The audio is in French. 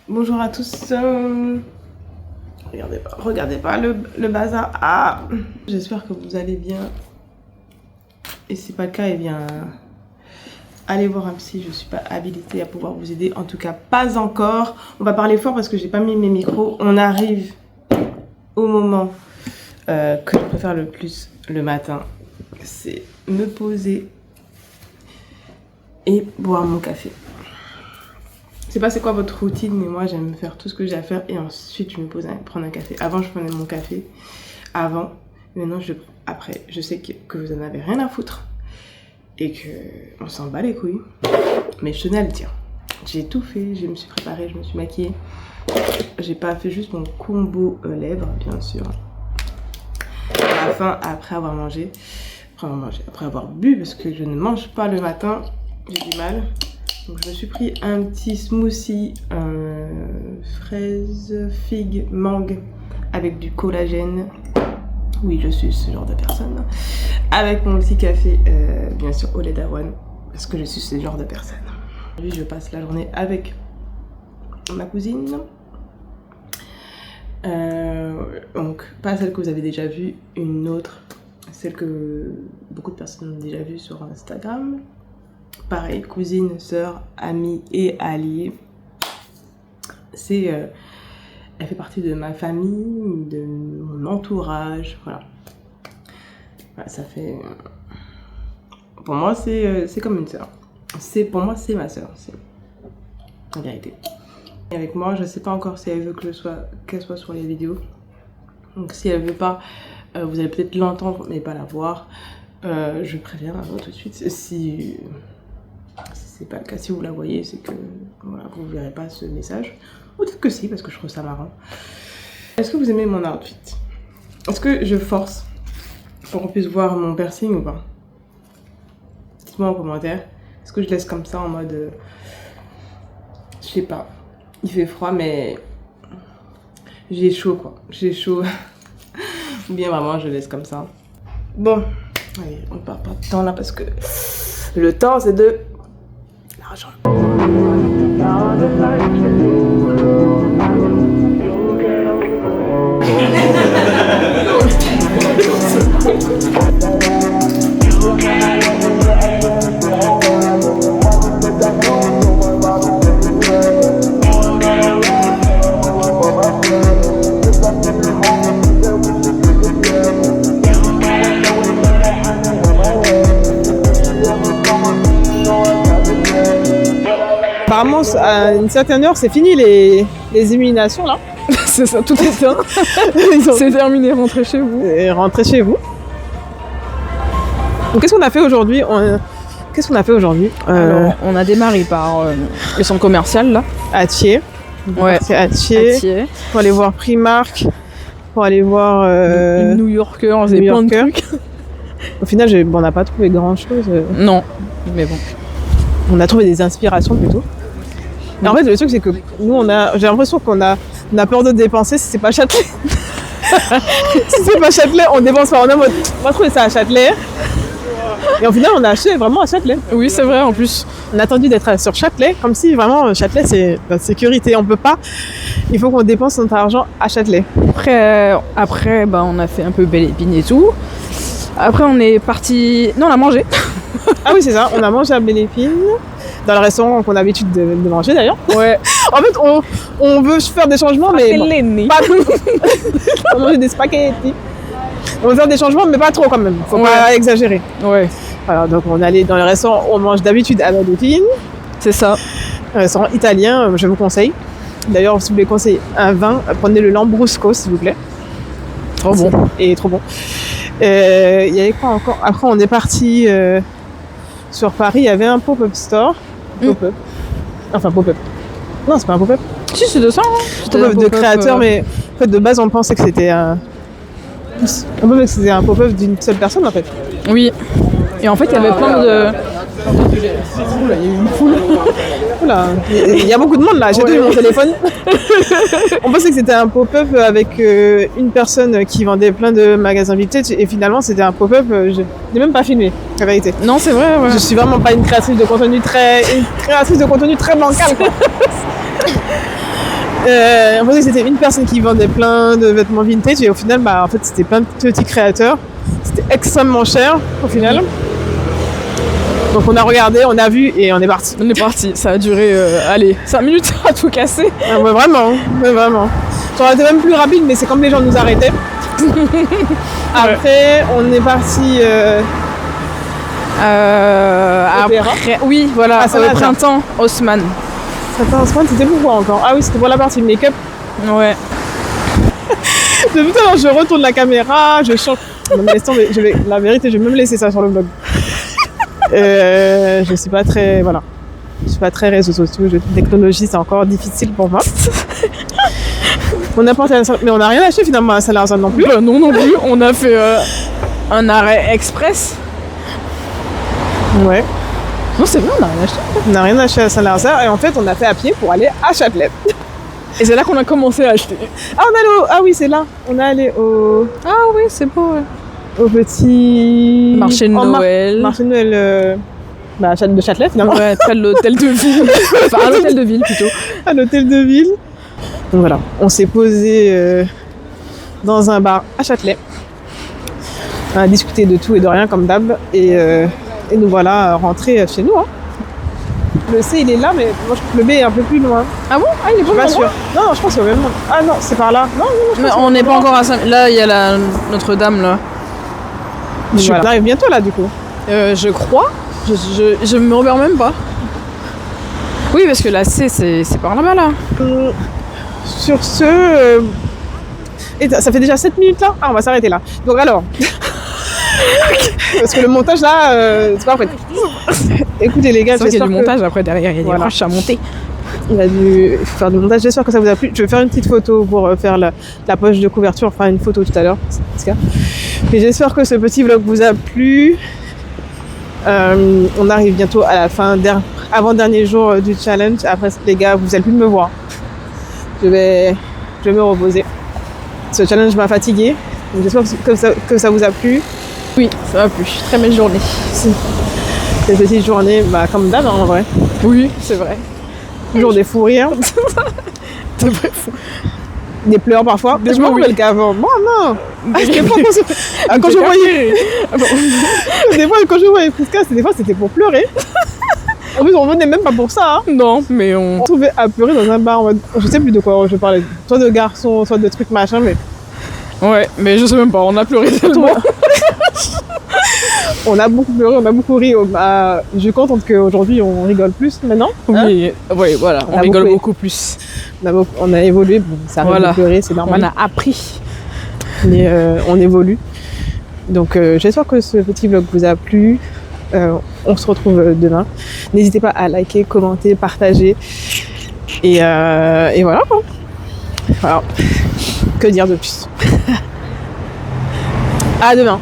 Bonjour à tous. Regardez pas le bazar. Ah, j'espère que vous allez bien. Et si c'est pas le cas, eh bien, allez voir un psy. Je suis pas habilitée à pouvoir vous aider. En tout cas, pas encore. On va parler fort parce que j'ai pas mis mes micros. On arrive au moment que je préfère le plus le matin. C'est me poser et boire mon café. Je sais pas c'est quoi votre routine, mais moi j'aime faire tout ce que j'ai à faire et ensuite je me pose à prendre un café. Avant je prenais mon café, maintenant je le prends après. Je sais que vous en avez rien à foutre et que on s'en bat les couilles, mais je tenais à le dire. J'ai tout fait, je me suis préparée, je me suis maquillée. J'ai pas fait juste mon combo lèvres, bien sûr. À la fin, après avoir mangé, après avoir bu, parce que je ne mange pas le matin, j'ai du mal. Donc je me suis pris un petit smoothie fraise, figue, mangue avec du collagène. Oui, je suis ce genre de personne. Avec mon petit café, bien sûr, au lait d'avoine, parce que je suis ce genre de personne. Aujourd'hui, je passe la journée avec ma cousine. Donc, pas celle que vous avez déjà vue, une autre, celle que beaucoup de personnes ont déjà vue sur Instagram. Pareil, cousine, sœur, amie et alliée. Elle fait partie de ma famille, de mon entourage, voilà. Ça fait... Pour moi, c'est comme une sœur. Pour moi, c'est ma sœur, c'est en vérité. Et avec moi, je sais pas encore si elle veut qu'elle soit sur les vidéos. Donc si elle veut pas, vous allez peut-être l'entendre, mais pas la voir. Je préviens tout de suite. Si c'est pas le cas, si vous la voyez, c'est que voilà, vous ne verrez pas ce message. Ou peut-être que si, parce que je trouve ça marrant. Est-ce que vous aimez mon outfit? Est-ce que je force pour qu'on puisse voir mon piercing ou pas? Dites-moi en commentaire. Est-ce que je laisse comme ça en mode... je sais pas. Il fait froid, mais j'ai chaud, quoi. J'ai chaud. Ou bien vraiment, je laisse comme ça. Bon, allez, on perd pas de temps là parce que le temps, c'est de l'argent. Apparemment, à une certaine heure, c'est fini les éliminations là. C'est ça, tout est éteint. C'est terminé, rentrez chez vous. Et rentrez chez vous. Donc, qu'est-ce qu'on a fait aujourd'hui? Alors, on a démarré par le centre commercial là. À Thiers. Ouais. C'est à Thiers. Pour aller voir Primark. Pour aller voir New Yorkers et plein de trucs. Au final, on n'a pas trouvé grand chose. Non, mais bon. On a trouvé des inspirations plutôt. Et en fait, le truc, c'est que nous, j'ai l'impression qu'on a peur de dépenser si c'est pas Châtelet. Si c'est pas Châtelet, on dépense pas. On va trouver ça à Châtelet. Et au final, on a acheté vraiment à Châtelet. Oui, c'est vrai, en plus. On a attendu d'être sur Châtelet, comme si vraiment Châtelet, c'est la sécurité. On peut pas. Il faut qu'on dépense notre argent à Châtelet. Après on a fait un peu Belle Épine et tout. Après, on est parti... Non, on a mangé. Ah oui, c'est ça. On a mangé à Belle Épine. Dans le restaurant qu'on a l'habitude de manger d'ailleurs. Ouais. En fait, on veut faire des changements, mais pas trop. On mange des spaghettis. On veut faire des changements, mais pas trop quand même. Faut pas exagérer. Ouais. Voilà, donc on est allé dans le restaurant, on mange d'habitude à Belle Épine. C'est ça. Un restaurant italien, je vous conseille. D'ailleurs, si vous voulez conseiller un vin, prenez le Lambrusco, s'il vous plaît. Trop bon. Et trop bon. Il y avait quoi encore? Après, on est parti sur Paris, il y avait un pop-up store. Pop-up. Enfin, pop-up. Non, c'est pas un pop-up. Si, c'est de ça. Hein. Pop-up de créateur, mais en fait, de base, on pensait que c'était un pop-up d'une seule personne, en fait. Oui. Et en fait, il y avait plein de... Oula, il y a eu une foule. Oula, il y a beaucoup de monde là, j'ai donné mon téléphone. On pensait que c'était un pop-up avec une personne qui vendait plein de magasins vintage et finalement c'était un pop-up, je n'ai même pas filmé, la vérité. Non, c'est vrai, ouais. Je suis vraiment pas une créatrice de contenu très bancale, quoi. On pensait que c'était une personne qui vendait plein de vêtements vintage et au final, en fait, c'était plein de petits créateurs. C'était extrêmement cher au final. Donc on a regardé, on a vu et on est parti. On est parti. Ça a duré, 5 minutes à tout casser. Ah, ouais, vraiment. Ça aurait été même plus rapide, mais c'est comme les gens nous arrêtaient. Après, on est parti. Après, oui, voilà, Saint-Lazare. au printemps, Haussmann. Attends, c'était pourquoi encore? Ah oui, c'était pour la partie make-up. Ouais. Depuis tout à l'heure, je retourne la caméra, je change. Non, mais laisse tomber, la vérité, je vais même laisser ça sur le blog. Je suis pas très. Voilà. Je suis pas très réseaux sociaux, technologie, c'est encore difficile pour moi. On a porté mais on n'a rien acheté finalement à Saint-Lazare non plus. Bah, non plus. On a fait un arrêt express. Ouais. Non, c'est vrai, on n'a rien acheté. On n'a rien acheté à Saint-Lazare et en fait, on a fait à pied pour aller à Châtelet. Et c'est là qu'on a commencé à acheter. Ah, on est allé Ah oui, c'est là. On est allé au Oui, c'est beau, ouais. petit Marché de Noël. Marché de Noël de Châtelet finalement. Ouais, près de l'hôtel de ville. Enfin, à l'hôtel de ville plutôt. À l'hôtel de ville. Donc voilà, on s'est posé dans un bar à Châtelet. On a discuté de tout et de rien comme d'hab et nous voilà rentrés chez nous. Hein. Le C il est là, mais moi je trouve que le B est un peu plus loin. Ah bon? Ah, il est Je suis pas pas sûre. Non, je pense qu'il y a même. Ah non, c'est par là. Non, je pense on n'est pas encore à 5. Là, il y a Notre-Dame, là. On arrive bientôt là du coup. Je crois. Je me repère même pas. Oui, parce que la C, c'est par là-bas, là. Sur ce. Et ça fait déjà 7 minutes là? Ah, on va s'arrêter là. Donc alors. Parce que le montage là, c'est pas en fait. Écoutez les gars, c'est vrai qu'il y a du montage après derrière, il y a des branches à monter. Il faut faire du montage, j'espère que ça vous a plu. Je vais faire une petite photo pour faire la poche de couverture, enfin une photo tout à l'heure. Mais j'espère que ce petit vlog vous a plu. On arrive bientôt à la fin, avant-dernier jour du challenge. Après les gars, vous allez plus me voir. Je vais me reposer. Ce challenge m'a fatiguée. J'espère que ça vous a plu. Oui, ça m'a plu. Très belle journée. Cette petite journée, comme d'hab en vrai. Oui, c'est vrai. Toujours des fous rires. C'est vrai fou. Des pleurs parfois. Je me rappelle qu'avant. Moi, non. Quand je voyais. Des fois, quand je voyais Prisca, c'était pour pleurer. En plus, on venait même pas pour ça. Hein. Non, mais on trouvait à pleurer dans un bar. Je sais plus de quoi je parlais. Soit de garçons, soit de trucs machin, mais. Ouais, mais je sais même pas. On a pleuré tellement. On a beaucoup pleuré, on a beaucoup ri. Je suis contente qu'aujourd'hui on rigole plus maintenant. Oui, ouais, voilà, on rigole beaucoup plus. On a évolué, bon, ça arrive de pleurer, c'est normal. On a appris. Mais on évolue. Donc j'espère que ce petit vlog vous a plu. On se retrouve demain. N'hésitez pas à liker, commenter, partager. Et voilà quoi. Alors, que dire de plus. À demain.